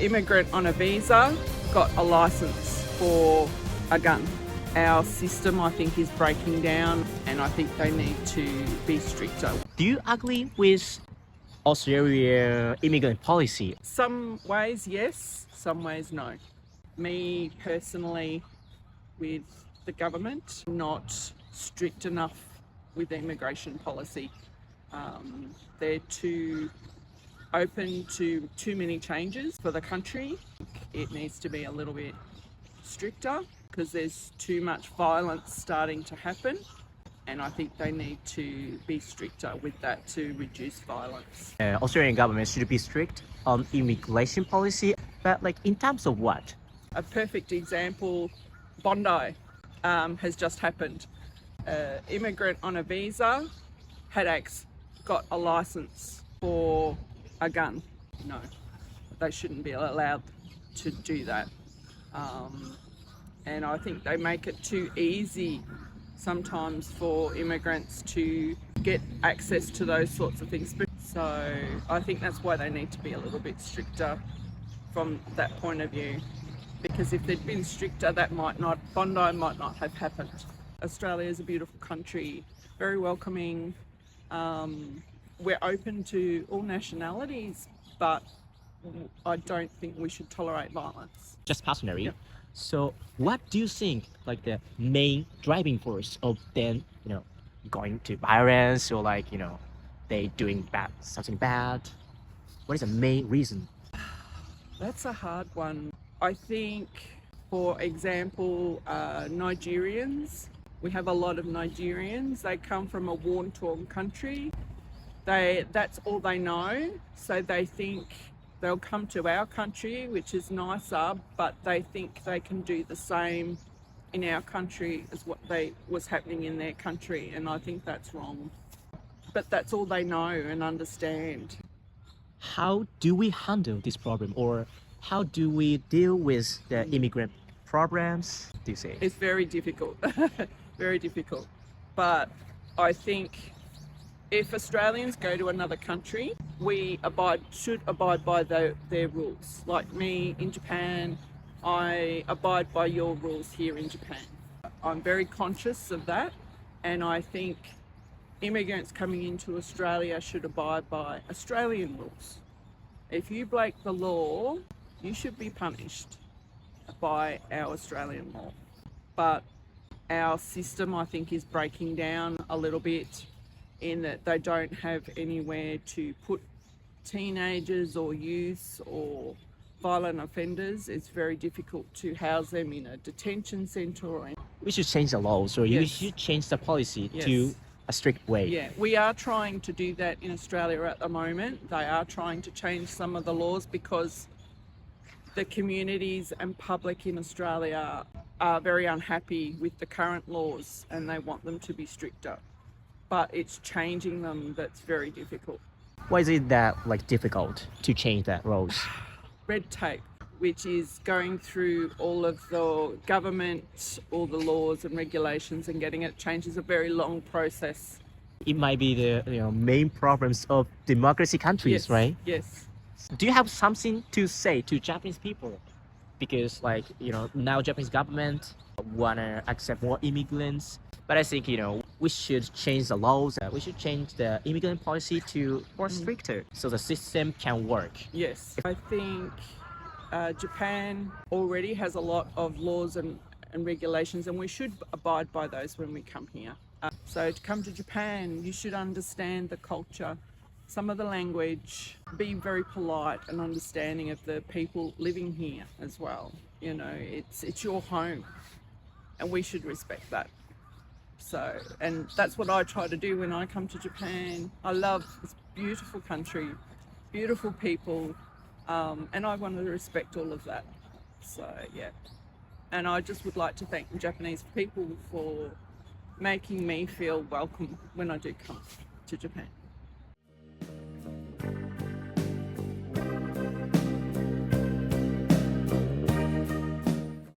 immigrant on a visa got a license for a gun. Our system, I think, is breaking down, and I think they need to be stricter. Do you agree with Australia immigrant policy? Some ways yes, some ways no. Me personally, with the government, not strict enough with immigration policy. They're too open to too many changes for the country. It needs to be a little bit stricter because there's too much violence starting to happen, and I think they need to be stricter with that to reduce violence. Australian government should be strict on immigration policy, but like in terms of what? A perfect example, Bondi has just happened. Immigrant on a visa, headaches, got a license for a gun. No, they shouldn't be allowed to do that. And I think they make it too easy sometimes for immigrants to get access to those sorts of things. So I think that's why they need to be a little bit stricter from that point of view. Because if they'd been stricter, Bondi might not have happened. Australia is a beautiful country, very welcoming. We're open to all nationalities, but I don't think we should tolerate violence. Just personally. Yep. So what do you think like the main driving force of them, going to violence or they doing something bad? What is the main reason? That's a hard one. I think, for example, Nigerians. We have a lot of Nigerians. They come from a war-torn country. That's all they know. So they think they'll come to our country, which is nicer, but they think they can do the same in our country as what was happening in their country, and I think that's wrong. But that's all they know and understand. How do we handle this problem, or how do we deal with the immigrant problems, do you say? It's very difficult, very difficult. But I think if Australians go to another country, we should abide by their rules. Like me in Japan, I abide by your rules here in Japan. I'm very conscious of that, and I think immigrants coming into Australia should abide by Australian rules. If you break the law, you should be punished by our Australian law. But our system, I think, is breaking down a little bit in that they don't have anywhere to put teenagers or youth or violent offenders. It's very difficult to house them in a detention centre. We should change the laws, or you Yes. should change the policy Yes. to a strict way. Yeah, we are trying to do that in Australia at the moment. They are trying to change some of the laws because the communities and public in Australia are very unhappy with the current laws and they want them to be stricter. But it's changing them that's very difficult. Why is it that difficult to change that rules? Red tape, which is going through all of the government, all the laws and regulations and getting it changed is a very long process. It might be the main problems of democracy countries, Yes, right? Yes. Do you have something to say to Japanese people? Because now Japanese government wanna accept more immigrants, but I think we should change the laws. We should change the immigrant policy to more stricter so the system can work. Yes. I think Japan already has a lot of laws and regulations, and we should abide by those when we come here. So to come to Japan, you should understand the culture, some of the language, be very polite and understanding of the people living here as well. It's your home, and we should respect that. So, and that's what I try to do when I come to Japan. I love this beautiful country, beautiful people, and I want to respect all of that. So, yeah. And I just would like to thank the Japanese people for making me feel welcome when I do come to Japan.